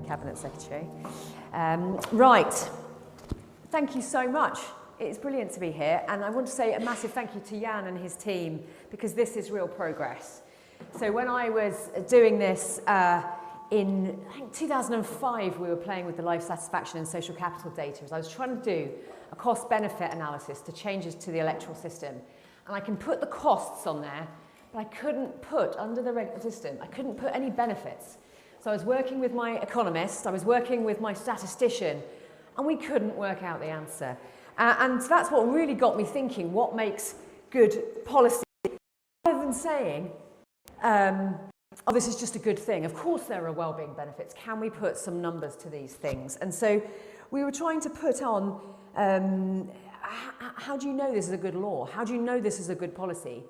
Cabinet Secretary. Right, thank you so much. It's brilliant to be here, and I want to say a massive thank you to Jan and his team, because this is real progress. So when I was doing this in, I think, 2005, we were playing with the life satisfaction and social capital data as I was trying to do a cost-benefit analysis to changes to the electoral system. And I can put the costs on there, but I couldn't put, under the regular system, I couldn't put any benefits. So I was working with my economist, I was working with my statistician, and we couldn't work out the answer. And that's what really got me thinking, what makes good policy? Rather than saying, oh, this is just a good thing. Of course there are wellbeing benefits. Can we put some numbers to these things? And so we were trying to put on, how do you know this is a good law? How do you know this is a good policy?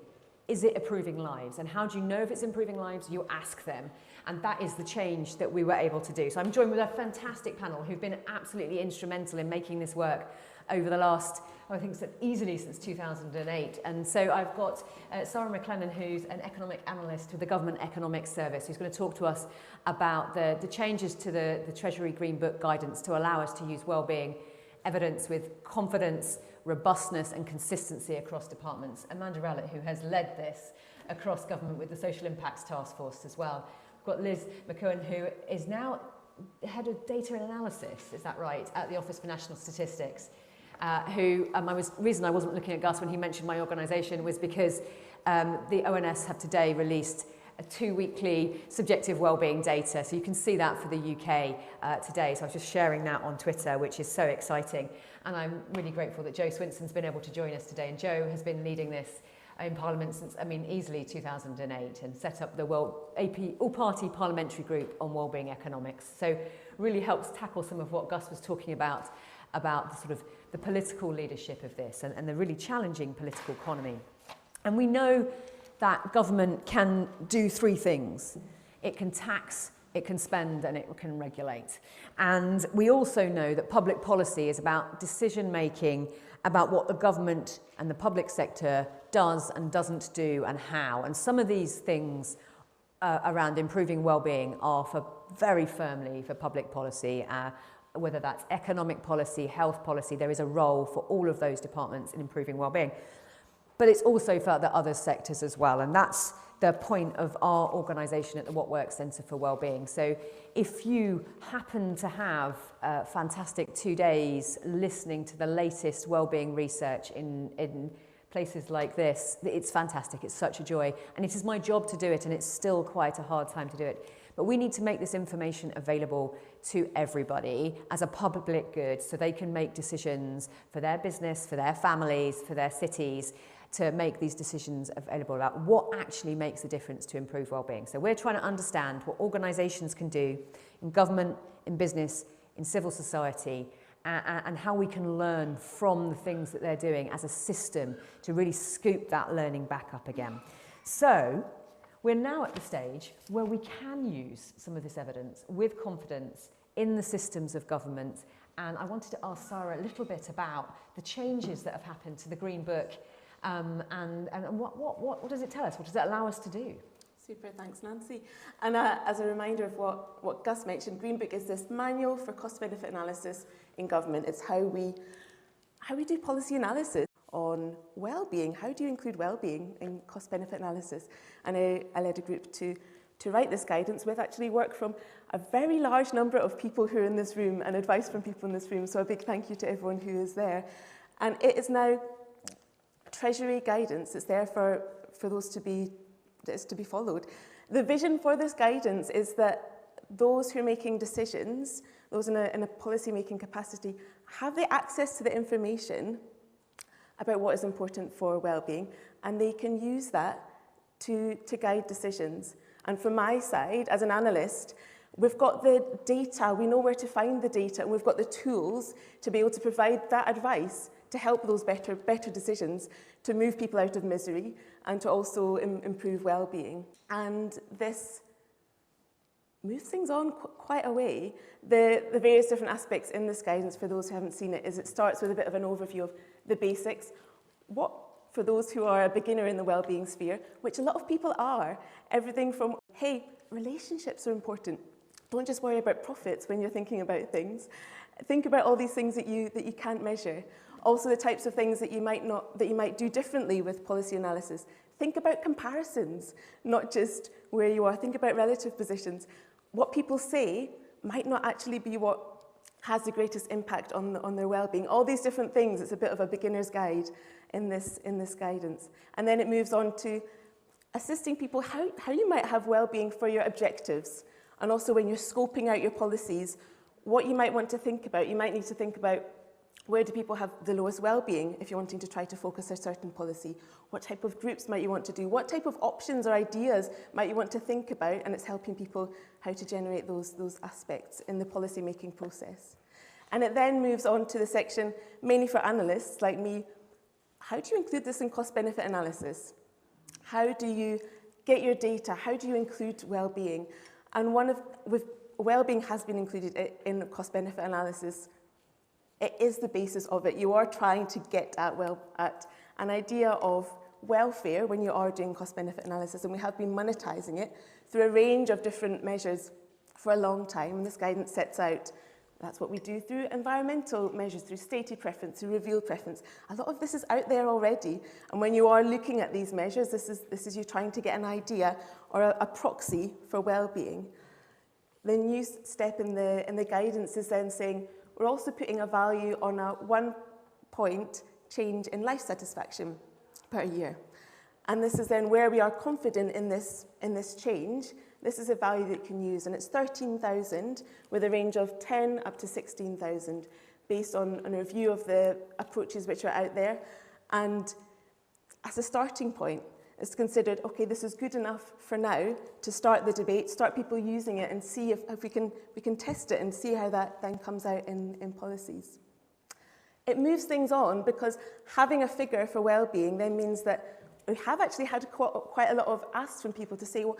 Is it improving lives? And how do you know if it's improving lives? You ask them. And that is the change that we were able to do. So I'm joined with a fantastic panel who've been absolutely instrumental in making this work over the last, I think, easily since 2008. And so I've got Sara MacLennan, who's an economic analyst with the Government Economics Service, who's going to talk to us about the changes to the Treasury Green Book guidance to allow us to use wellbeing evidence with confidence, robustness and consistency across departments. Amanda Rowlatt, who has led this across government with the Social Impacts Task Force as well. We've got Liz McKeown, who is now head of data and analysis, is that right, at the Office for National Statistics. Reason I wasn't looking at Gus when he mentioned my organisation was because the ONS have today released a 2-weekly subjective wellbeing data. So you can see that for the UK today. So I was just sharing that on Twitter, which is so exciting. And I'm really grateful that Jo Swinson's been able to join us today. And Jo has been leading this in Parliament since, easily 2008, and set up the all-party parliamentary group on wellbeing economics. So really helps tackle some of what Gus was talking about the sort of the political leadership of this and the really challenging political economy. And we know that government can do 3 things. It can tax, it can spend, and it can regulate. And we also know that public policy is about decision-making about what the government and the public sector does and doesn't do and how. And some of these things around improving well-being are very firmly for public policy, whether that's economic policy, health policy. There is a role for all of those departments in improving well-being. But it's also for the other sectors as well, and that's the point of our organisation at the What Works Centre for Wellbeing. So if you happen to have a fantastic 2 days listening to the latest wellbeing research in places like this, it's fantastic, it's such a joy, and it is my job to do it, and it's still quite a hard time to do it. But we need to make this information available to everybody as a public good so they can make decisions for their business, for their families, for their cities, to make these decisions available about what actually makes a difference to improve wellbeing. So we're trying to understand what organisations can do in government, in business, in civil society, and how we can learn from the things that they're doing as a system to really scoop that learning back up again. So we're now at the stage where we can use some of this evidence with confidence in the systems of government. And I wanted to ask Sara a little bit about the changes that have happened to the Green Book. And what does it tell us? What does it allow us to do? Super, thanks Nancy. And as a reminder of what Gus mentioned, Green Book is this manual for cost-benefit analysis in government. It's how we do policy analysis on well-being. How do you include well-being in cost-benefit analysis? And I led a group to write this guidance with actually work from a very large number of people who are in this room and advice from people in this room. So a big thank you to everyone who is there. And it is now Treasury guidance. It's there for those to be followed. The vision for this guidance is that those who are making decisions, those in a policy-making capacity, have the access to the information about what is important for well-being, and they can use that to guide decisions. And from my side, as an analyst, we've got the data, we know where to find the data, and we've got the tools to be able to provide that advice to help those better decisions, to move people out of misery and to also improve well-being. And this moves things on quite a way. The various different aspects in this guidance, for those who haven't seen it, is it starts with a bit of an overview of the basics. What, for those who are a beginner in the well-being sphere, which a lot of people are, everything from, hey, relationships are important. don't just worry about profits when you're thinking about things. Think about all these things that you can't measure. Also the types of things that you might do differently with policy analysis. Think about comparisons, not just where you are. Think about relative positions. What people say might not actually be what has the greatest impact on their well-being. All these different things, it's a bit of a beginner's guide in this guidance. And then it moves on to assisting people how you might have well-being for your objectives. And also when you're scoping out your policies, what you might want to think about. You might need to think about where do people have the lowest well-being if you're wanting to try to focus a certain policy? What type of groups might you want to do? What type of options or ideas might you want to think about? And it's helping people how to generate those aspects in the policy making process. And it then moves on to the section, mainly for analysts like me, how do you include this in cost-benefit analysis? How do you get your data? How do you include well-being? And well-being has been included in cost-benefit analysis. It is the basis of it. You are trying to get at an idea of welfare when you are doing cost-benefit analysis, and we have been monetising it through a range of different measures for a long time. And this guidance sets out that's what we do through environmental measures, through stated preference, through revealed preference. A lot of this is out there already, and when you are looking at these measures, this is you trying to get an idea or a proxy for well-being. The new step in the guidance is then saying we're also putting a value on a 1-point change in life satisfaction per year. And this is then where we are confident in this change. This is a value that you can use, and it's 13,000 with a range of 10 up to 16,000 based on a review of the approaches which are out there. And as a starting point, it's considered, okay, this is good enough for now to start the debate, start people using it and see if we can test it and see how that then comes out in policies. It moves things on because having a figure for well-being then means that we have actually had quite a lot of asks from people to say, well,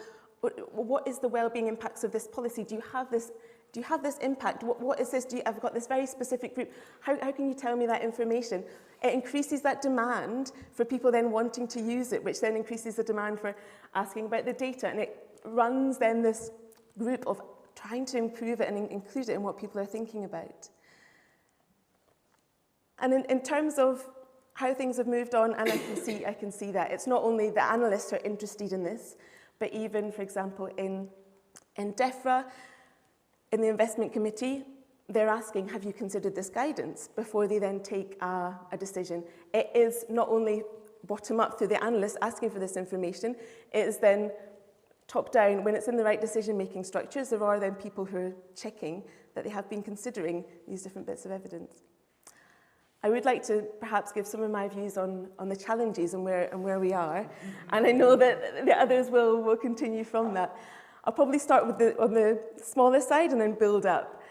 what is the well-being impacts of this policy? Do you have this impact? What is this? I've got this very specific group. How can you tell me that information? It increases that demand for people then wanting to use it, which then increases the demand for asking about the data. And it runs then this group of trying to improve it and include it in what people are thinking about. And in terms of how things have moved on, and I can see that. It's not only the analysts who are interested in this, but even, for example, in DEFRA, in the investment committee, they're asking, have you considered this guidance before they then take a decision? It is not only bottom up through the analysts asking for this information, it is then top down. When it's in the right decision-making structures, there are then people who are checking that they have been considering these different bits of evidence. I would like to perhaps give some of my views on the challenges and where we are, and I know that the others will continue from that. I'll probably start with on the smaller side and then build up.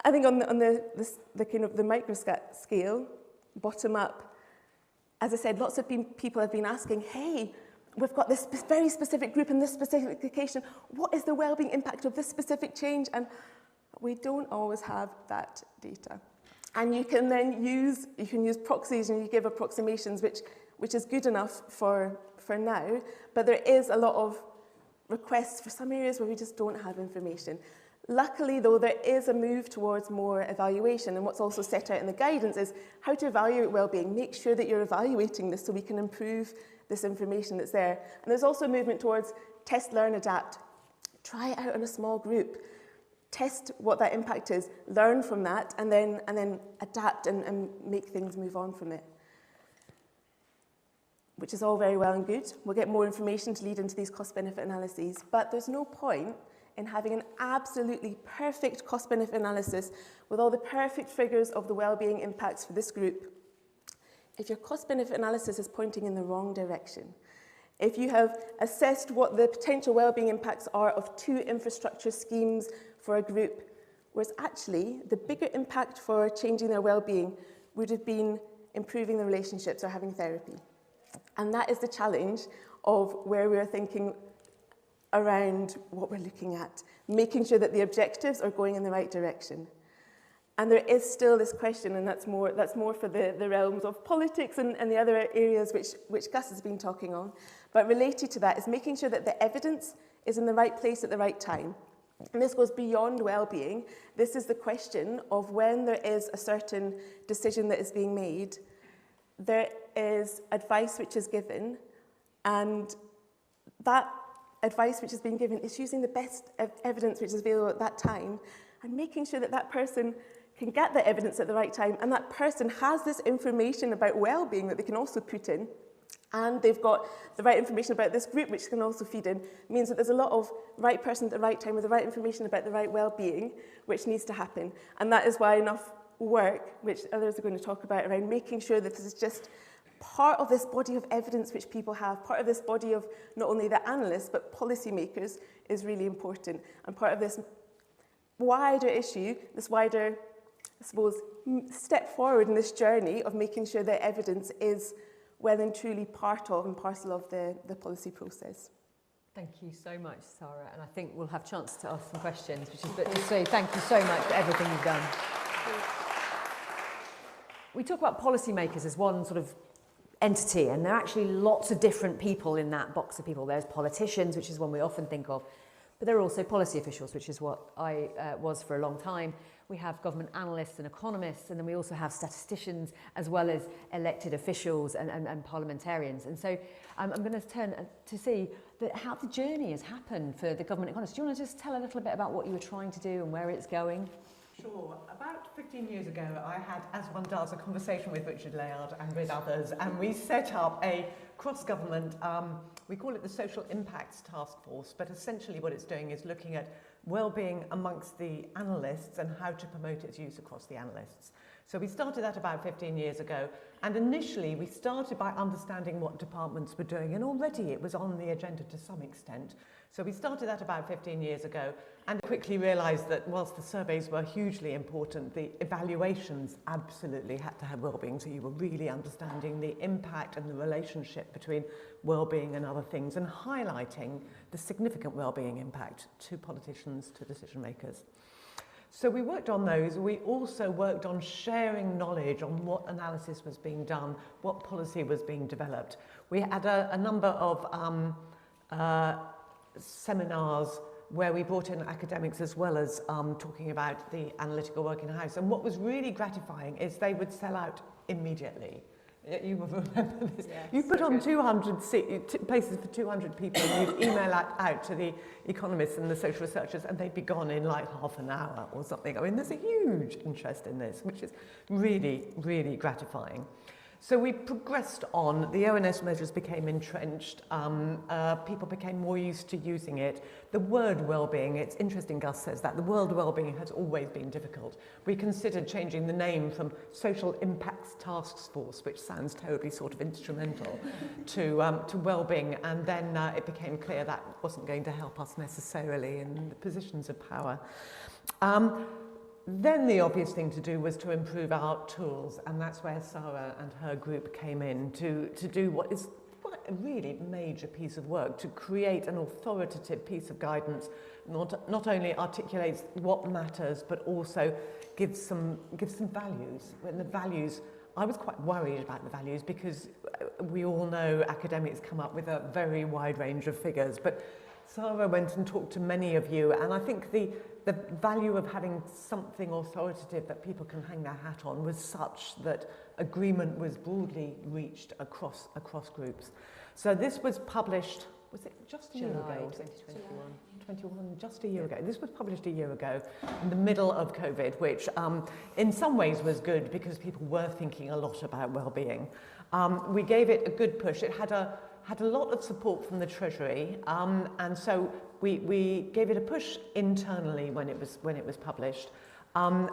I think on the kind of the micro scale, bottom up, as I said, lots of people have been asking, hey, we've got this very specific group in this specific location. What is the wellbeing impact of this specific change? And we don't always have that data. And you can then use proxies and you give approximations, which is good enough for now. But there is a lot of requests for some areas where we just don't have information. Luckily, though, there is a move towards more evaluation. And what's also set out in the guidance is how to evaluate wellbeing. Make sure that you're evaluating this so we can improve this information that's there. And there's also a movement towards test, learn, adapt. Try it out in a small group. Test what that impact is, learn from that, and then adapt and make things move on from it. Which is all very well and good. We'll get more information to lead into these cost-benefit analyses, but there's no point in having an absolutely perfect cost-benefit analysis with all the perfect figures of the wellbeing impacts for this group if your cost-benefit analysis is pointing in the wrong direction. If you have assessed what the potential wellbeing impacts are of 2 infrastructure schemes for a group, whereas actually the bigger impact for changing their well-being would have been improving the relationships or having therapy. And that is the challenge of where we're thinking around what we're looking at, making sure that the objectives are going in the right direction. And there is still this question, and that's more for the realms of politics and the other areas which Gus has been talking on. But related to that is making sure that the evidence is in the right place at the right time. and this goes beyond well-being, this is the question of when there is a certain decision that is being made, there is advice which is given, and that advice which is being given is using the best evidence which is available at that time, and making sure that that person can get the evidence at the right time, and that person has this information about well-being that they can also put in, and they've got the right information about this group which can also feed in, means that there's a lot of right person at the right time with the right information about the right well-being which needs to happen. And that is why enough work, which others are going to talk about, around making sure that this is just part of this body of evidence which people have, part of this body of not only the analysts but policymakers, is really important. And part of this wider issue, this wider, I suppose, step forward in this journey of making sure that evidence is well and truly part of and parcel of the policy process. Thank you so much, Sara, and I think we'll have a chance to ask some questions, which is but to say thank you so much for everything you've done. We talk about policymakers as one sort of entity, and there are actually lots of different people in that box of people. There's politicians, which is one we often think of, but there are also policy officials, which is what I was for a long time. We have government analysts and economists, and then we also have statisticians, as well as elected officials and parliamentarians. And so I'm going to turn to see how the journey has happened for the government economists. Do you want to just tell a little bit about what you were trying to do and where it's going? Sure. About 15 years ago, I had, as one does, a conversation with Richard Layard and with others, and we set up a cross-government, we call it the Social Impacts Task Force, but essentially what it's doing is looking at well-being amongst the analysts and how to promote its use across the analysts. So we started that about 15 years ago, and initially we started by understanding what departments were doing, and already it was on the agenda to some extent. So we started that about 15 years ago, and quickly realised that whilst the surveys were hugely important, the evaluations absolutely had to have well-being, so you were really understanding the impact and the relationship between well-being and other things, and highlighting the significant well-being impact to politicians, to decision makers. So we worked on those. We also worked on sharing knowledge on what analysis was being done, what policy was being developed. We had a number of seminars where we brought in academics as well as talking about the analytical work in-house. And what was really gratifying is they would sell out immediately. You will remember this. Yes, you put on 200 places for 200 people, and you'd email out to the economists and the social researchers, and they'd be gone in like half an hour or something. I mean, there's a huge interest in this, which is really, really gratifying. So we progressed on, the ONS measures became entrenched, people became more used to using it. The word well-being, it's interesting Gus says that, the word well-being has always been difficult. We considered changing the name from Social Impacts Task Force, which sounds terribly sort of instrumental, to well-being, and then it became clear that wasn't going to help us necessarily in the positions of power. Then the obvious thing to do was to improve our tools, and that's where Sara and her group came in to do what is quite a really major piece of work, to create an authoritative piece of guidance, not only articulates what matters, but also gives some values. When the values, I was quite worried about the values because we all know academics come up with a very wide range of figures, but Sara went and talked to many of you, and I think the value of having something authoritative that people can hang their hat on was such that agreement was broadly reached across groups. So this was published, was it just a year ago? 2021, just a year ago. This was published a year ago in the middle of COVID, which in some ways was good because people were thinking a lot about well-being. We gave it a good push. It had a lot of support from the Treasury, and so we gave it a push internally when it was published, and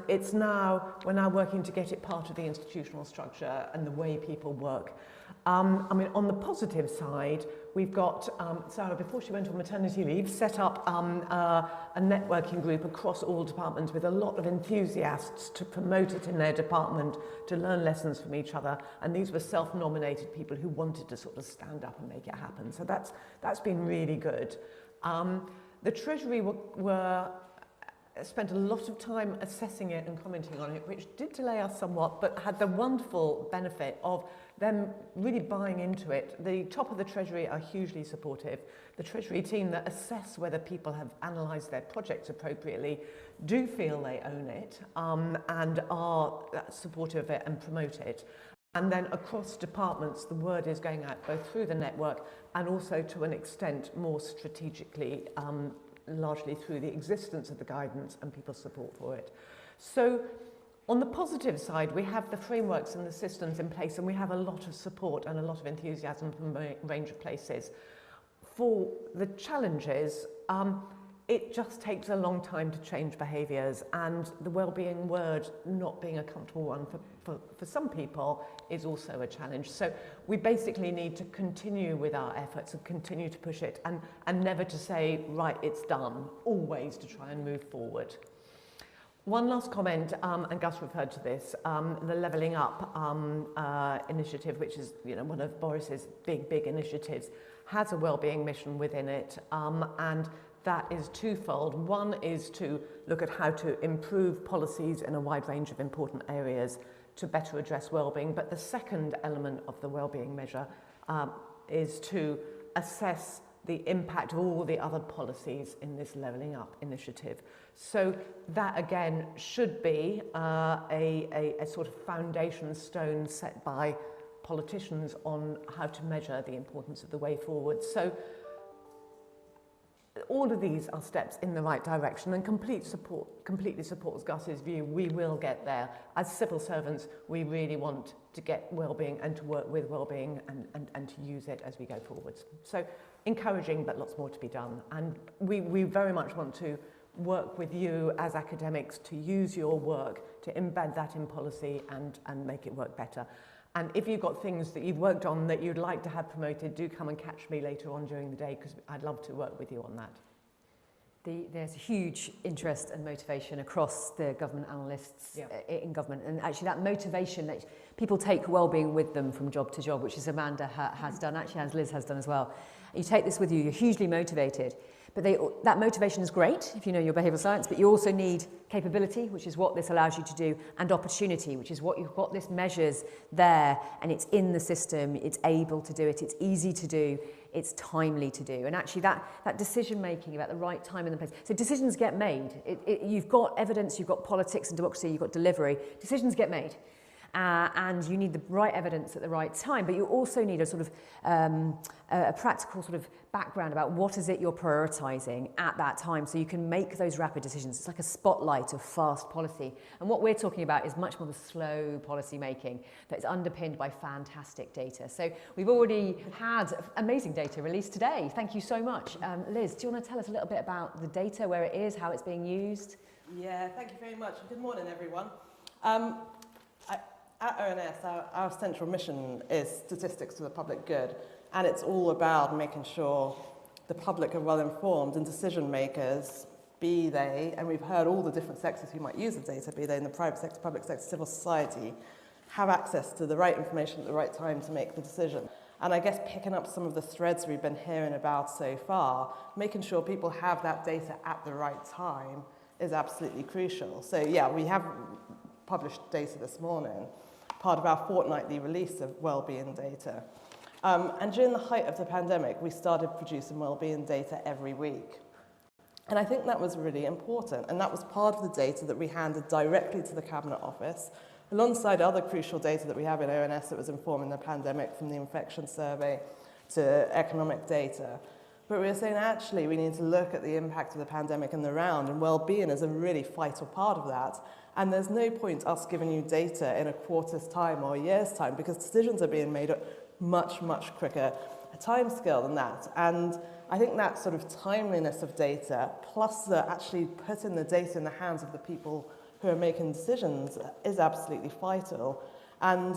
we're now working to get it part of the institutional structure and the way people work. I mean, on the positive side, we've got Sara, before she went on maternity leave, set up a networking group across all departments with a lot of enthusiasts to promote it in their department, to learn lessons from each other, and these were self-nominated people who wanted to sort of stand up and make it happen. So that's been really good. The Treasury were spent a lot of time assessing it and commenting on it, which did delay us somewhat, but had the wonderful benefit of them really buying into it. The top of the Treasury are hugely supportive. The Treasury team that assess whether people have analysed their projects appropriately do feel they own it and are supportive of it and promote it. And then across departments, the word is going out both through the network and also to an extent more strategically, largely through the existence of the guidance and people's support for it. So on the positive side, we have the frameworks and the systems in place, and we have a lot of support and a lot of enthusiasm from a range of places. For the challenges, it just takes a long time to change behaviours, and the wellbeing word not being a comfortable one for some people is also a challenge. So we basically need to continue with our efforts and continue to push it and never to say, right, it's done, always to try and move forward. One last comment, and Gus referred to this, the Levelling Up initiative, which is one of Boris's big initiatives, has a wellbeing mission within it, and that is twofold. One is to look at how to improve policies in a wide range of important areas to better address wellbeing, but the second element of the wellbeing measure is to assess the impact of all the other policies in this Levelling Up initiative. So that again should be a sort of foundation stone set by politicians on how to measure the importance of the way forward. So all of these are steps in the right direction, and completely supports Gus's view. We will get there. As civil servants, we really want to get wellbeing and to work with wellbeing and to use it as we go forwards. So encouraging, but lots more to be done. And we very much want to work with you as academics to use your work to embed that in policy and make it work better. And if you've got things that you've worked on that you'd like to have promoted, do come and catch me later on during the day, because I'd love to work with you on that. There's huge interest and motivation across the government analysts in government, and actually that motivation that people take wellbeing with them from job to job, which is Amanda has done, actually as Liz has done as well. You take this with you, you're hugely motivated, but that motivation is great if you know your behavioural science, but you also need capability, which is what this allows you to do, and opportunity, which is what you've got. This measures there, and it's in the system, it's able to do it, it's easy to do, it's timely to do. And actually that decision making about the right time and the place. So decisions get made. You've got evidence, you've got politics and democracy, you've got delivery. Decisions get made. And you need the right evidence at the right time, but you also need a sort of a practical sort of background about what is it you're prioritising at that time, so you can make those rapid decisions. It's like a spotlight of fast policy, and what we're talking about is much more the slow policy making that's underpinned by fantastic data. So we've already had amazing data released today. Thank you so much. Liz, do you want to tell us a little bit about the data, where it is, how it's being used? Yeah, thank you very much. Good morning, everyone. At ONS, our central mission is statistics for the public good, and it's all about making sure the public are well informed, and decision makers, be they, and we've heard all the different sectors who might use the data, be they in the private sector, public sector, civil society, have access to the right information at the right time to make the decision. And I guess picking up some of the threads we've been hearing about so far, making sure people have that data at the right time is absolutely crucial. So yeah, we have published data this morning, part of our fortnightly release of wellbeing data. And during the height of the pandemic, we started producing wellbeing data every week. And I think that was really important. And that was part of the data that we handed directly to the Cabinet Office, alongside other crucial data that we have in ONS that was informing the pandemic, from the infection survey to economic data. But we were saying, actually, we need to look at the impact of the pandemic and the round, and wellbeing is a really vital part of that. And there's no point us giving you data in a quarter's time or a year's time, because decisions are being made at much quicker a time scale than that. And I think that sort of timeliness of data, plus the actually putting the data in the hands of the people who are making decisions, is absolutely vital. And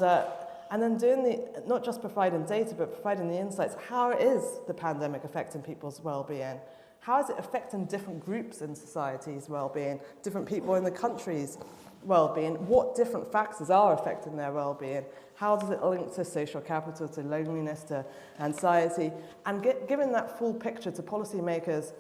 then doing not just providing data, but providing the insights. How is the pandemic affecting people's well-being? How is it affecting different groups in society's well-being, different people in the country's well-being? What different factors are affecting their well-being? How does it link to social capital, to loneliness, to anxiety? And giving that full picture to policymakers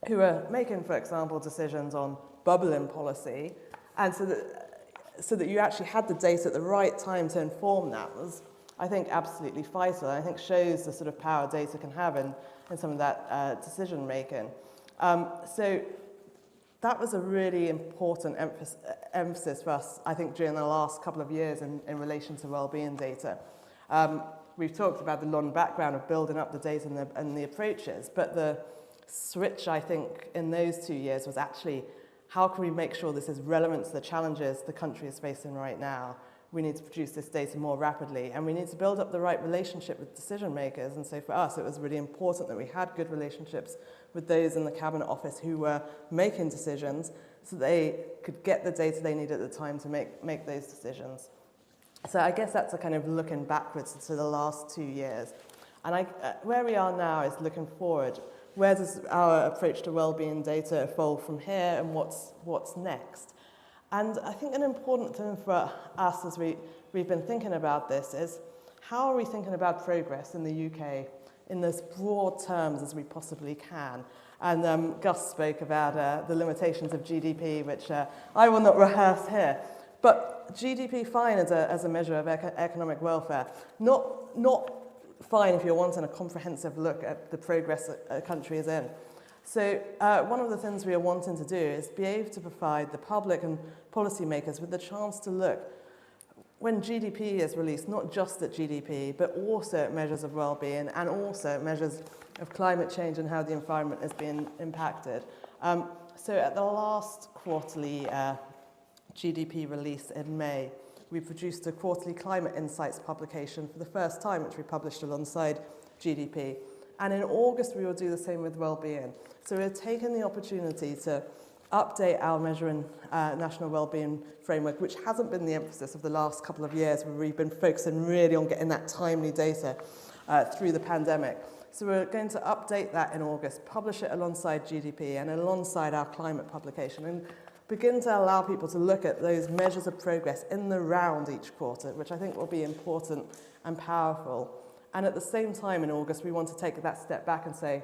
who are making, for example, decisions on bubbling policy, and so that you actually had the data at the right time to inform that was, I think, absolutely vital. I think shows the sort of power data can have in some of that decision making. So that was a really important emphasis for us, I think, during the last couple of years in relation to wellbeing data. We've talked about the long background of building up the data and the approaches, but the switch, I think, in those 2 years was actually, how can we make sure this is relevant to the challenges the country is facing right now? We need to produce this data more rapidly, and we need to build up the right relationship with decision makers. And so for us, it was really important that we had good relationships with those in the Cabinet Office who were making decisions so they could get the data they needed at the time to make those decisions. So I guess that's a kind of looking backwards to the last 2 years. And where we are now is looking forward. Where does our approach to wellbeing data evolve from here, and what's next? And I think an important thing for us as we've been thinking about this is, how are we thinking about progress in the UK in as broad terms as we possibly can? And Gus spoke about the limitations of GDP, which I will not rehearse here. But GDP fine as a measure of economic welfare, not fine if you're wanting a comprehensive look at the progress a country is in. So one of the things we are wanting to do is be able to provide the public and policymakers with the chance to look, when GDP is released, not just at GDP, but also at measures of well-being and also at measures of climate change and how the environment is being impacted. So at the last quarterly GDP release in May, we produced a quarterly climate insights publication for the first time, which we published alongside GDP. And in August, we will do the same with wellbeing. So we're taking the opportunity to update our measuring national wellbeing framework, which hasn't been the emphasis of the last couple of years, where we've been focusing really on getting that timely data through the pandemic. So we're going to update that in August, publish it alongside GDP and alongside our climate publication, and begin to allow people to look at those measures of progress in the round each quarter, which I think will be important and powerful. And at the same time in August, we want to take that step back and say,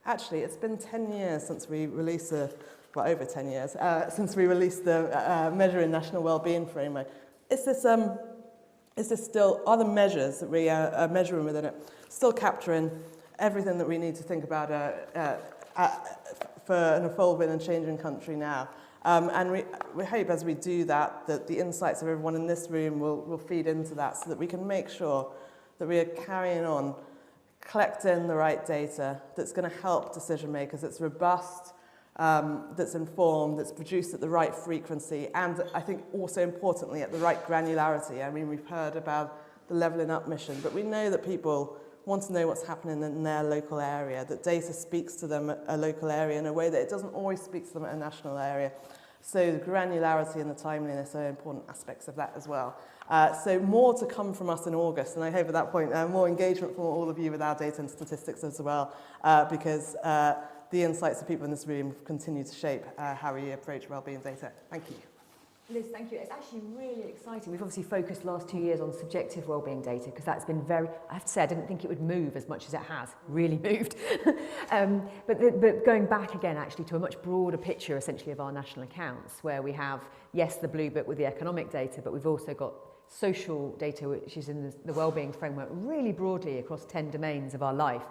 actually, it's been 10 years since we released over 10 years, since we released the Measuring National Wellbeing Framework. Is this still, are the measures that we are measuring within it still capturing everything that we need to think about for an evolving and changing country now? And we hope as we do that, that the insights of everyone in this room will feed into that, so that we can make sure that we are carrying on collecting the right data that's going to help decision makers, that's robust, that's informed, that's produced at the right frequency, and I think also importantly at the right granularity. I mean, we've heard about the Levelling Up mission, but we know that people want to know what's happening in their local area, that data speaks to them at a local area in a way that it doesn't always speak to them at a national area. So the granularity and the timeliness are important aspects of that as well. So more to come from us in August, and I hope at that point more engagement from all of you with our data and statistics as well, because the insights of people in this room continue to shape how we approach wellbeing data. Thank you. Liz, thank you. It's actually really exciting. We've obviously focused the last 2 years on subjective wellbeing data, because that's been very, I have to say, I didn't think it would move as much as it has, really moved. But going back again actually to a much broader picture essentially of our national accounts, where we have, yes, the blue book with the economic data, but we've also got social data, which is in the wellbeing framework really broadly across 10 domains of our life,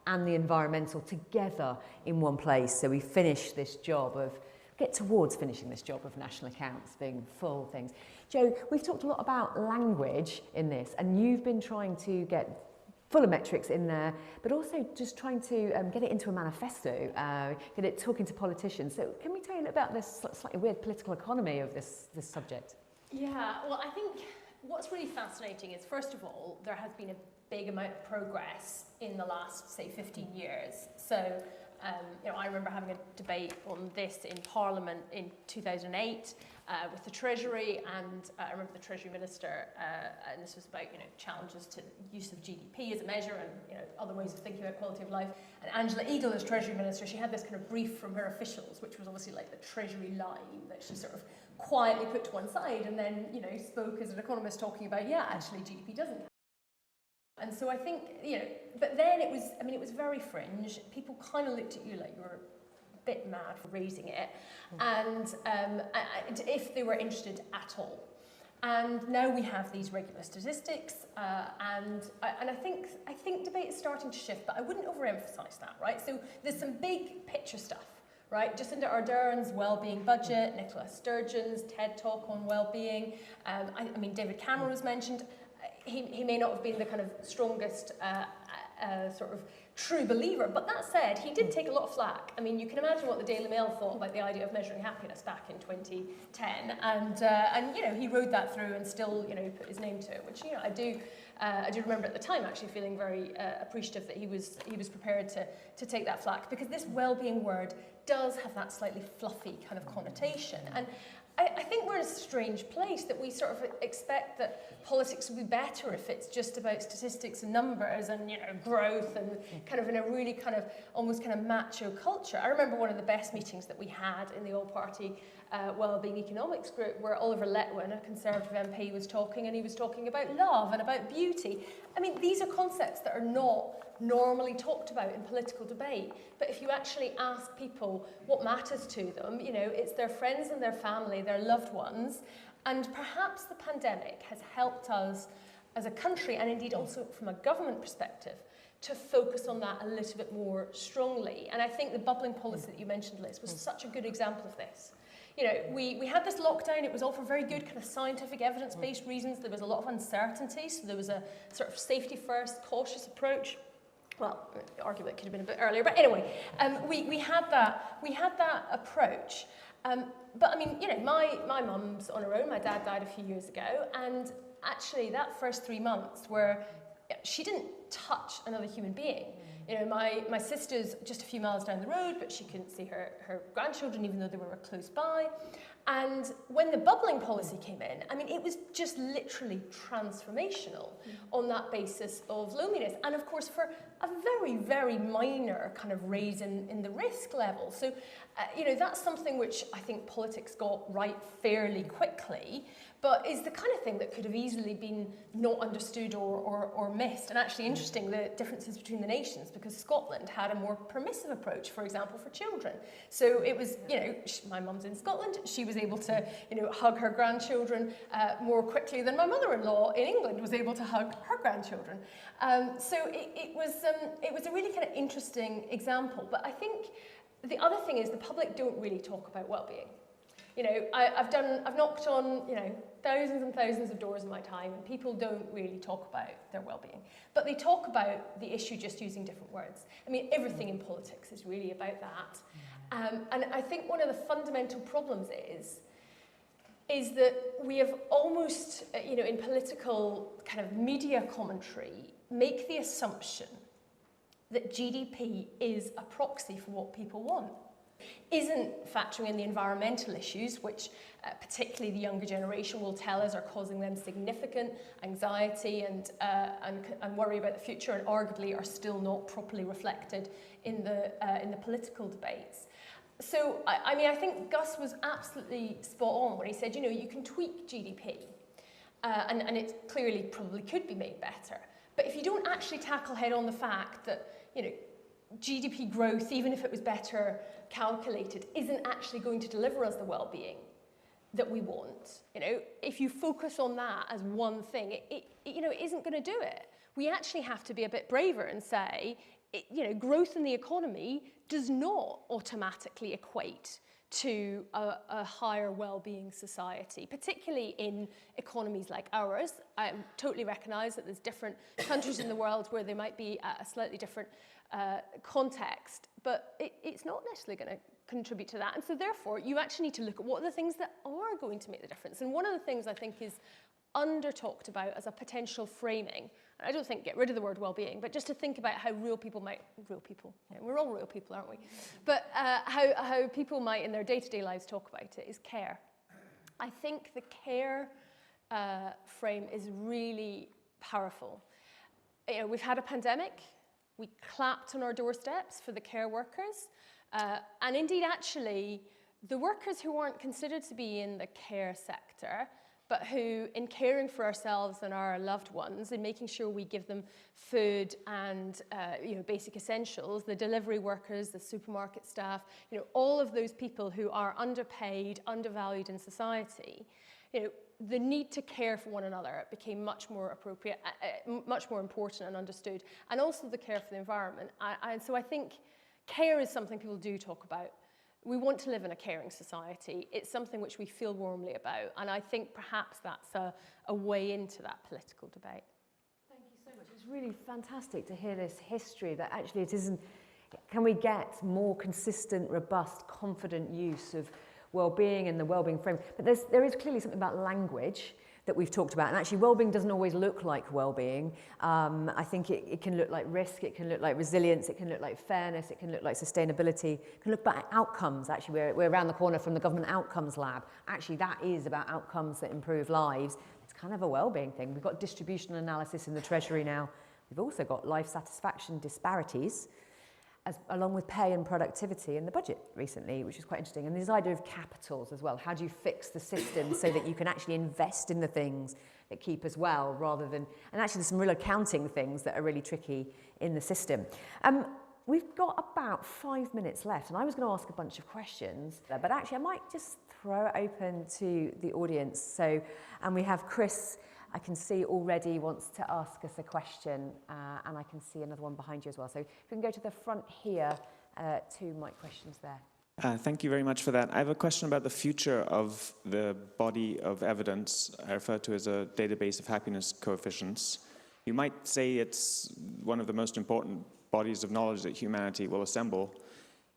and the environmental together in one place. So we finish this job of, get towards finishing this job of national accounts being full things. Joe, we've talked a lot about language in this, and you've been trying to get fuller metrics in there, but also just trying to get it into a manifesto, get it talking to politicians. So can we tell you about this slightly weird political economy of this subject? Yeah, well, I think what's really fascinating is, first of all, there has been a big amount of progress in the last, say, 15 years. So, I remember having a debate on this in Parliament in 2008 with the Treasury, and I remember the Treasury Minister, and this was about, challenges to use of GDP as a measure and, other ways of thinking about quality of life. And Angela Eagle, as Treasury Minister, she had this kind of brief from her officials, which was obviously like the Treasury line that she sort of quietly put to one side, and then, spoke as an economist talking about, yeah, actually GDP doesn't. And so I think, but then it was very fringe. People kind of looked at you like you were bit mad for raising it, and if they were interested at all. And now we have these regular statistics, and I think debate is starting to shift, but I wouldn't overemphasise that, right? So there's some big picture stuff, right? Jacinda Ardern's wellbeing budget, Nicola Sturgeon's TED Talk on wellbeing. I mean, David Cameron was mentioned. He may not have been the kind of strongest sort of true believer, but that said, he did take a lot of flack. I mean, you can imagine what the Daily Mail thought about the idea of measuring happiness back in 2010, and you know, he rode that through and still, you know, put his name to it, which, you know, I do remember at the time actually feeling very appreciative that he was prepared to take that flack, because this well-being word does have that slightly fluffy kind of connotation, and I think we're in a strange place that we sort of expect that politics will be better if it's just about statistics and numbers and, you know, growth and kind of in a really kind of almost kind of macho culture. I remember one of the best meetings that we had in the all-party Wellbeing Economics group, where Oliver Letwin, a Conservative MP, was talking, and he was talking about love and about beauty. I mean, these are concepts that are not normally talked about in political debate, but if you actually ask people what matters to them, you know, it's their friends and their family, their loved ones, and perhaps the pandemic has helped us as a country, and indeed also from a government perspective, to focus on that a little bit more strongly. And I think the bubbling policy that you mentioned, Liz, was such a good example of this. You know, we had this lockdown, it was all for very good kind of scientific evidence-based reasons. There was a lot of uncertainty, so there was a sort of safety first, cautious approach. Well, arguably it could have been a bit earlier, but anyway, we had that approach. But I mean, you know, my mum's on her own, my dad died a few years ago, and actually that first 3 months where she didn't touch another human being. You know, my sister's just a few miles down the road, but she couldn't see her grandchildren, even though they were close by. And when the bubbling policy came in, I mean, it was just literally transformational on that basis of loneliness. And of course, for a very, very minor kind of raise in the risk level. So, you know, that's something which I think politics got right fairly quickly, but is the kind of thing that could have easily been not understood or missed. And actually interesting, the differences between the nations, because Scotland had a more permissive approach, for example, for children. So it was, you know, my mum's in Scotland, she was able to, you know, hug her grandchildren more quickly than my mother-in-law in England was able to hug her grandchildren. So it was a really kind of interesting example. But I think the other thing is the public don't really talk about well-being. You know, I've knocked on, you know, thousands and thousands of doors in my time, and people don't really talk about their well-being. But they talk about the issue just using different words. I mean, everything in politics is really about that. And I think one of the fundamental problems is that we have almost, you know, in political kind of media commentary, make the assumption that GDP is a proxy for what people want. Isn't factoring in the environmental issues, which particularly the younger generation will tell us are causing them significant anxiety and worry about the future, and arguably are still not properly reflected in the political debates. So, I mean, I think Gus was absolutely spot on when he said, you know, you can tweak GDP, and it clearly probably could be made better. But if you don't actually tackle head on the fact that, you know, GDP growth, even if it was better calculated, isn't actually going to deliver us the well-being that we want. You know, if you focus on that as one thing, it you know, it isn't going to do it. We actually have to be a bit braver and say, you know, growth in the economy does not automatically equate to a higher well-being society, particularly in economies like ours. I totally recognise that there's different countries in the world where there might be a slightly different context, but it's not necessarily going to contribute to that. And so therefore, you actually need to look at what are the things that are going to make the difference. And one of the things I think is under-talked about as a potential framing, and I don't think get rid of the word well-being, but just to think about how real people, yeah, we're all real people, aren't we? But how people might in their day-to-day lives talk about it is care. I think the care frame is really powerful. You know, we've had a pandemic. We clapped on our doorsteps for the care workers. And indeed, actually, the workers who weren't considered to be in the care sector, but who, in caring for ourselves and our loved ones, in making sure we give them food and basic essentials, the delivery workers, the supermarket staff, all of those people who are underpaid, undervalued in society, the need to care for one another became much more appropriate, much more important and understood, and also the care for the environment. And so I think care is something people do talk about. We want to live in a caring society. It's something which we feel warmly about, and I think perhaps that's a way into that political debate. Thank you so much. It's really fantastic to hear this history that actually it isn't. Can we get more consistent, robust, confident use of well-being and the well-being framework? But there is clearly something about language that we've talked about, and actually well-being doesn't always look like well-being. I think it can look like risk, it can look like resilience, it can look like fairness, it can look like sustainability, it can look about outcomes. Actually, we're around the corner from the Government Outcomes Lab. Actually, that is about outcomes that improve lives. It's kind of a well-being thing. We've got distributional analysis in the Treasury now. We've also got life satisfaction disparities, along with pay and productivity in the budget recently, which is quite interesting. And this idea of capitals as well. How do you fix the system so that you can actually invest in the things that keep us well, rather than, and actually there's some real accounting things that are really tricky in the system. We've got about 5 minutes left, and I was going to ask a bunch of questions, but actually I might just throw it open to the audience. So, and we have Chris, I can see already wants to ask us a question, and I can see another one behind you as well. So if we can go to the front here, 2 mic questions there. Thank you very much for that. I have a question about the future of the body of evidence I refer to as a database of happiness coefficients. You might say it's one of the most important bodies of knowledge that humanity will assemble,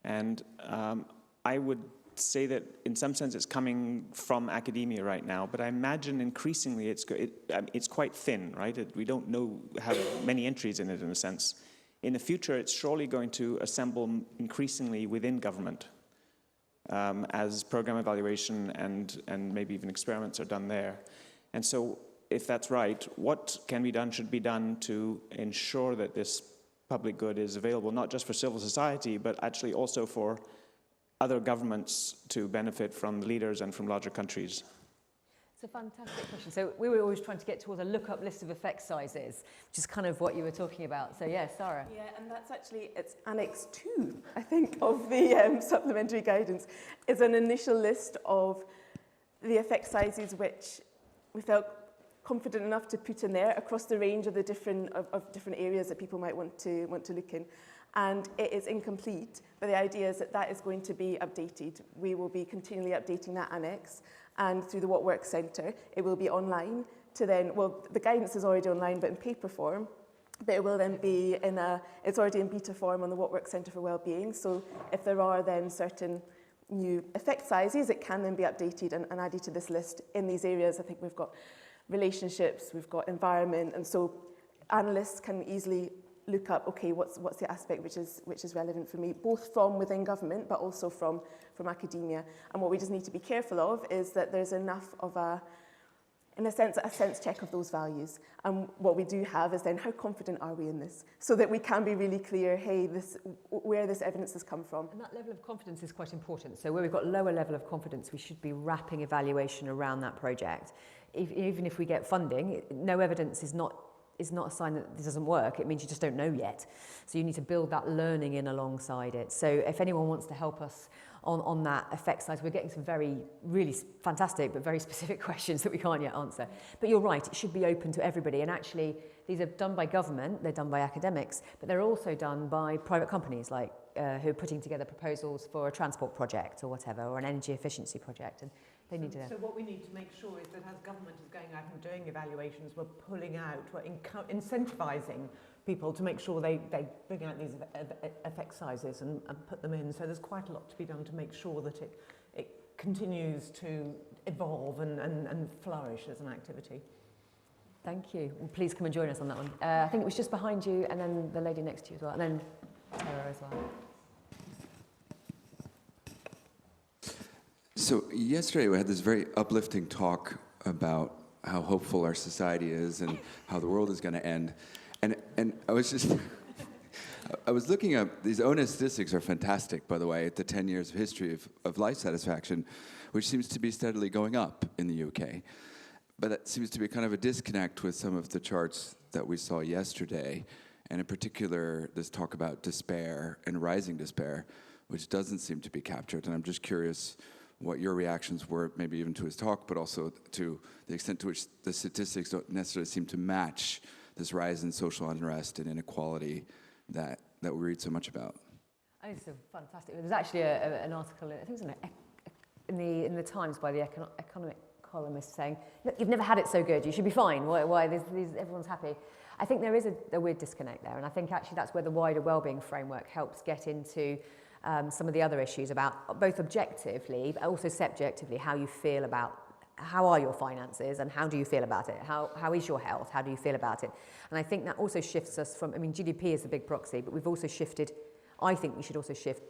and I would say that in some sense it's coming from academia right now, but I imagine increasingly it's quite thin, right? We don't have many entries in it in a sense. In the future, it's surely going to assemble increasingly within government as program evaluation and maybe even experiments are done there. And so if that's right, what can be done, should be done to ensure that this public good is available, not just for civil society, but actually also for other governments to benefit from leaders and from larger countries? It's a fantastic question. So we were always trying to get towards a look-up list of effect sizes, which is kind of what you were talking about. So yeah, Sara. Yeah, and that's actually, it's Annex 2, I think, of the supplementary guidance, is an initial list of the effect sizes which we felt confident enough to put in there across the range of the different areas that people might want to look in. And it is incomplete, but the idea is that that is going to be updated. We will be continually updating that annex, and through the What Works Centre, it will be online to then, well, the guidance is already online, but in paper form, but it will then be it's already in beta form on the What Works Centre for Wellbeing. So if there are then certain new effect sizes, it can then be updated and added to this list in these areas. I think we've got relationships, we've got environment, and so analysts can easily look up, okay, what's the aspect which is relevant for me, both from within government, but also from academia. And what we just need to be careful of is that there's enough of a sense check of those values. And what we do have is then, how confident are we in this? So that we can be really clear, hey, where this evidence has come from. And that level of confidence is quite important. So where we've got lower level of confidence, we should be wrapping evaluation around that project. Even if we get funding, no evidence is not a sign that this doesn't work. It means you just don't know yet. So you need to build that learning in alongside it. So if anyone wants to help us on that effect size, we're getting some really fantastic but very specific questions that we can't yet answer. But you're right, it should be open to everybody. And actually, these are done by government, they're done by academics, but they're also done by private companies like who are putting together proposals for a transport project or whatever, or an energy efficiency project. And they need to. So what we need to make sure is that as government is going out and doing evaluations, we're pulling out, we're incentivising people to make sure they bring out these effect sizes and put them in. So there's quite a lot to be done to make sure that it continues to evolve and flourish as an activity. Thank you. Well, please come and join us on that one. I think it was just behind you, and then the lady next to you as well, and then Sara as well. So yesterday we had this very uplifting talk about how hopeful our society is and how the world is going to end. And I was just, I was looking up, these ONS statistics are fantastic, by the way, at the 10 years of history of life satisfaction, which seems to be steadily going up in the UK. But that seems to be kind of a disconnect with some of the charts that we saw yesterday, and in particular, this talk about despair and rising despair, which doesn't seem to be captured. And I'm just curious what your reactions were, maybe even to his talk, but also to the extent to which the statistics don't necessarily seem to match this rise in social unrest and inequality that we read so much about. I think it's fantastic. There was actually an article, I think it was in the Times by the economic columnist saying, look, you've never had it so good, you should be fine. Why everyone's happy? I think there is a weird disconnect there, and I think actually that's where the wider wellbeing framework helps get into some of the other issues about both objectively, but also subjectively, how you feel about how are your finances and how do you feel about it? How is your health? How do you feel about it? And I think that also shifts us from, I mean, GDP is a big proxy, but we've also shifted, I think we should also shift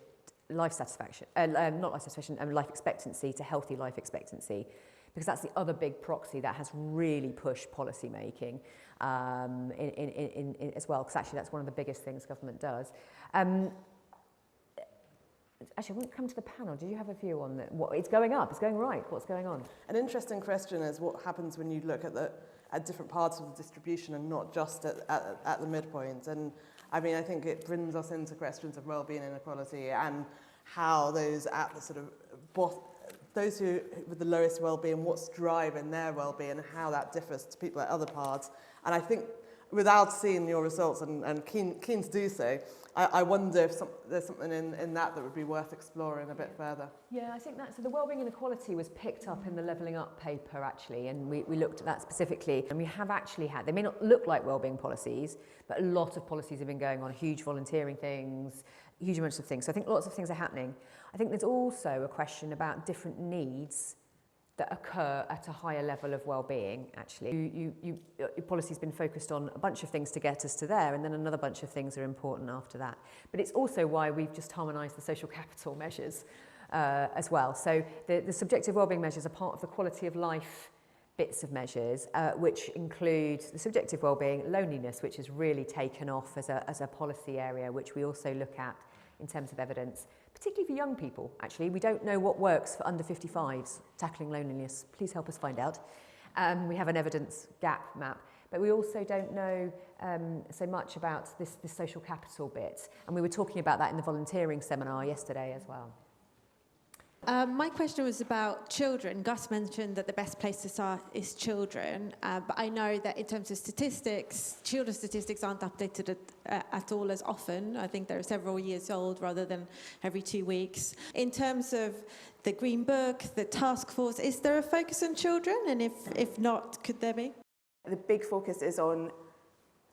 life satisfaction, not life satisfaction, life expectancy to healthy life expectancy, because that's the other big proxy that has really pushed policy making in as well, because actually that's one of the biggest things government does. Actually, I want to come to the panel. Do you have a view on that? It's going up, it's going right. What's going on? An interesting question is what happens when you look at different parts of the distribution and not just at the midpoint. And I mean, I think it brings us into questions of wellbeing inequality and how those at the sort of those who with the lowest well-being, what's driving their well-being and how that differs to people at other parts. And I think without seeing your results and keen to do so, I wonder if there's something in that would be worth exploring a bit further. Yeah, I think so the wellbeing inequality was picked up in the Levelling Up paper actually, and we looked at that specifically, and we have actually had, they may not look like wellbeing policies, but a lot of policies have been going on, huge volunteering things, huge amounts of things. So I think lots of things are happening. I think there's also a question about different needs that occur at a higher level of well-being, actually. Your policy's been focused on a bunch of things to get us to there, and then another bunch of things are important after that. But it's also why we've just harmonised the social capital measures as well. So the subjective well-being measures are part of the quality of life bits of measures, which include the subjective well-being, loneliness, which has really taken off as a policy area, which we also look at in terms of evidence, particularly for young people, actually. We don't know what works for under 55s, tackling loneliness. Please help us find out. We have an evidence gap map, but we also don't know so much about this social capital bit. And we were talking about that in the volunteering seminar yesterday as well. My question was about children. Gus mentioned that the best place to start is children, but I know that in terms of statistics, children's statistics aren't updated at all as often. I think they're several years old rather than every 2 weeks. In terms of the Green Book, the task force, is there a focus on children? And if not, could there be? The big focus is on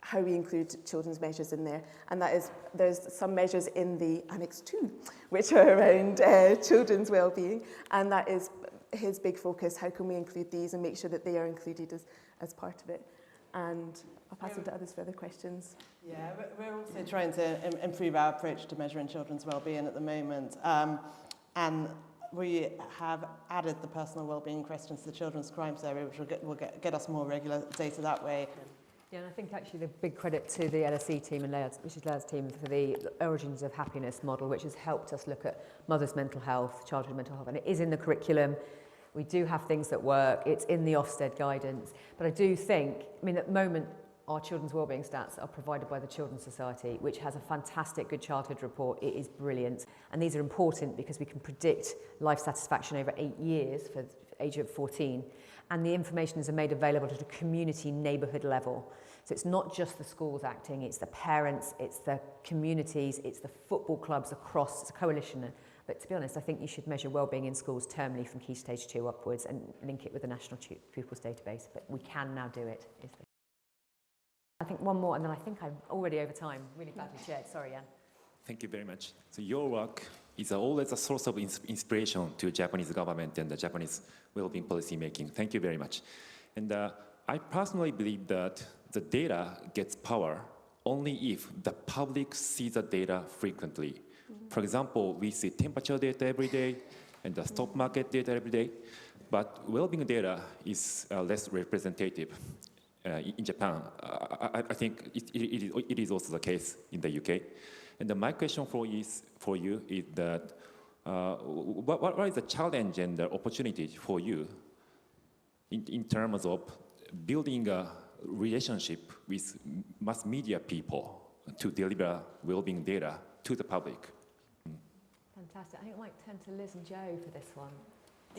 how we include children's measures in there, and that is, there's some measures in the Annex 2 which are around children's well-being, and that is his big focus. How can we include these and make sure that they are included as part of it? And I'll pass on to others for other questions. Yeah, we're also trying to improve our approach to measuring children's well-being at the moment, and we have added the personal well-being questions to the children's crimes area, which will get us more regular data that way. Yeah, and I think actually the big credit to the LSE team and Leah's team for the Origins of Happiness model, which has helped us look at mother's mental health, childhood mental health, and it is in the curriculum. We do have things that work. It's in the Ofsted guidance. But I do think, I mean, at the moment, our children's wellbeing stats are provided by the Children's Society, which has a fantastic Good Childhood report. It is brilliant. And these are important because we can predict life satisfaction over 8 years for the age of 14. And the information is made available at a community neighbourhood level. So it's not just the schools acting, it's the parents, it's the communities, it's the football clubs across, it's a coalition. But to be honest, I think you should measure wellbeing in schools termly from Key Stage 2 upwards and link it with the National Pupils Database. But we can now do it. I think one more, and then I think I'm already over time. Really badly shared. Sorry, Jan. Thank you very much. So your work is always a source of inspiration to Japanese government and the Japanese well-being policy making. Thank you very much. And I personally believe that the data gets power only if the public sees the data frequently. For example, we see temperature data every day and the stock market data every day, but well-being data is less representative in Japan. I think it is also the case in the UK. And my question for you is that what is the challenge and the opportunity for you in terms of building a relationship with mass media people to deliver well-being data to the public. Fantastic. I think I might turn to Liz and Joe for this one.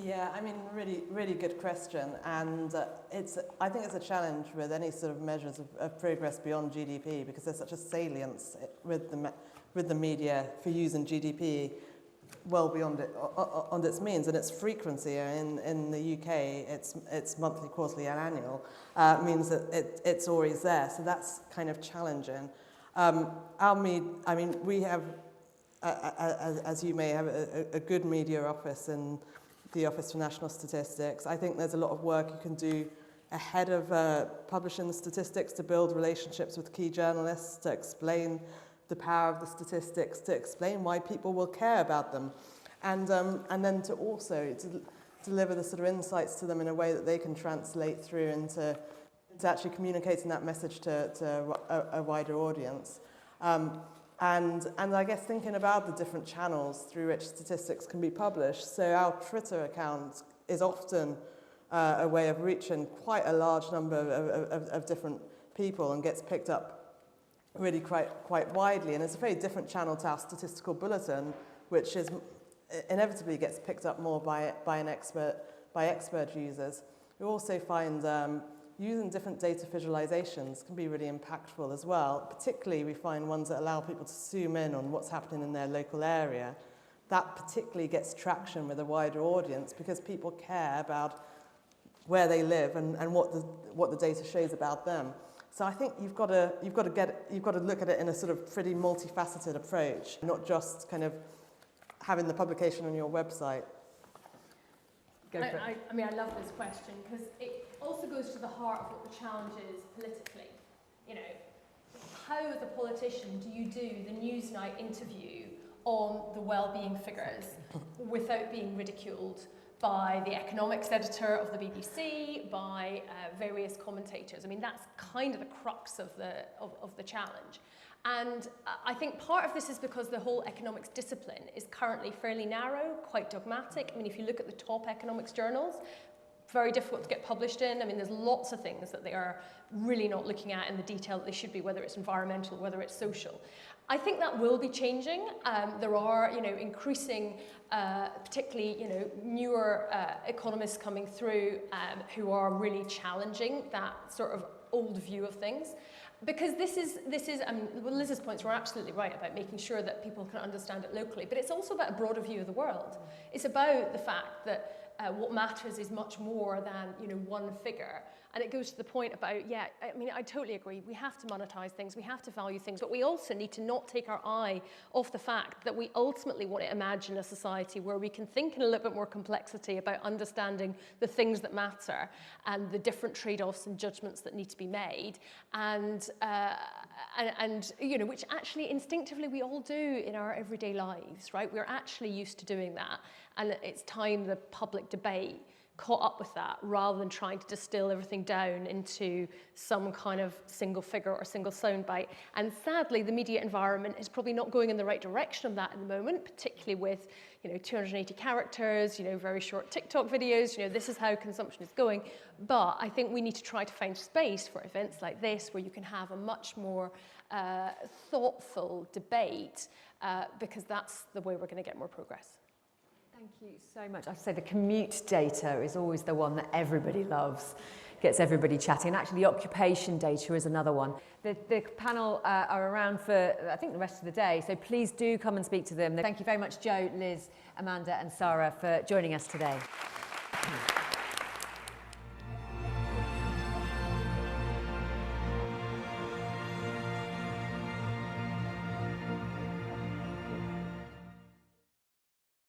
Yeah, I mean, really good question. And I think it's a challenge with any sort of measures of progress beyond GDP, because there's such a salience with the media for using GDP well beyond it, on its means and its frequency. In the UK, it's monthly, quarterly, and annual. Means that it's always there. So that's kind of challenging. We have, as you may have, a good media office in the Office for National Statistics. I think there's a lot of work you can do ahead of publishing the statistics to build relationships with key journalists, to explain the power of the statistics, to explain why people will care about them, and then to also to deliver the sort of insights to them in a way that they can translate through into actually communicating that message to a wider audience. And I guess thinking about the different channels through which statistics can be published. So our Twitter account is often a way of reaching quite a large number of different people and gets picked up really quite widely. And it's a very different channel to our statistical bulletin, which is inevitably gets picked up more by expert users. We also find using different data visualizations can be really impactful as well. Particularly, we find ones that allow people to zoom in on what's happening in their local area. That particularly gets traction with a wider audience because people care about where they live and what the data shows about them. So I think you've got to look at it in a sort of pretty multifaceted approach, not just kind of having the publication on your website. I love this question because it also goes to the heart of what the challenge is politically. You know, how as a politician do you do the Newsnight interview on the well-being figures without being ridiculed by the economics editor of the BBC, by various commentators? I mean, that's kind of the crux of the challenge. And I think part of this is because the whole economics discipline is currently fairly narrow, quite dogmatic. I mean, if you look at the top economics journals, very difficult to get published in. I mean, there's lots of things that they are really not looking at in the detail that they should be, whether it's environmental, whether it's social. I think that will be changing. There are, increasing, particularly, newer economists coming through who are really challenging that sort of old view of things. Because this is Liz's points were absolutely right about making sure that people can understand it locally, but it's also about a broader view of the world. It's about the fact that what matters is much more than one figure. And it goes to the point about, I totally agree. We have to monetize things, we have to value things, but we also need to not take our eye off the fact that we ultimately want to imagine a society where we can think in a little bit more complexity about understanding the things that matter and the different trade-offs and judgments that need to be made, and which actually instinctively we all do in our everyday lives, right? We're actually used to doing that, and it's time the public debate caught up with that rather than trying to distill everything down into some kind of single figure or single soundbite. And sadly, the media environment is probably not going in the right direction of that at the moment, particularly with 280 characters, very short TikTok videos. This is how consumption is going. But I think we need to try to find space for events like this where you can have a much more thoughtful debate because that's the way we're going to get more progress. Thank you so much. I have to say the commute data is always the one that everybody loves, gets everybody chatting. And actually the occupation data is another one. The panel are around for, I think, the rest of the day, so please do come and speak to them. Thank you very much, Joe, Liz, Amanda and Sara for joining us today.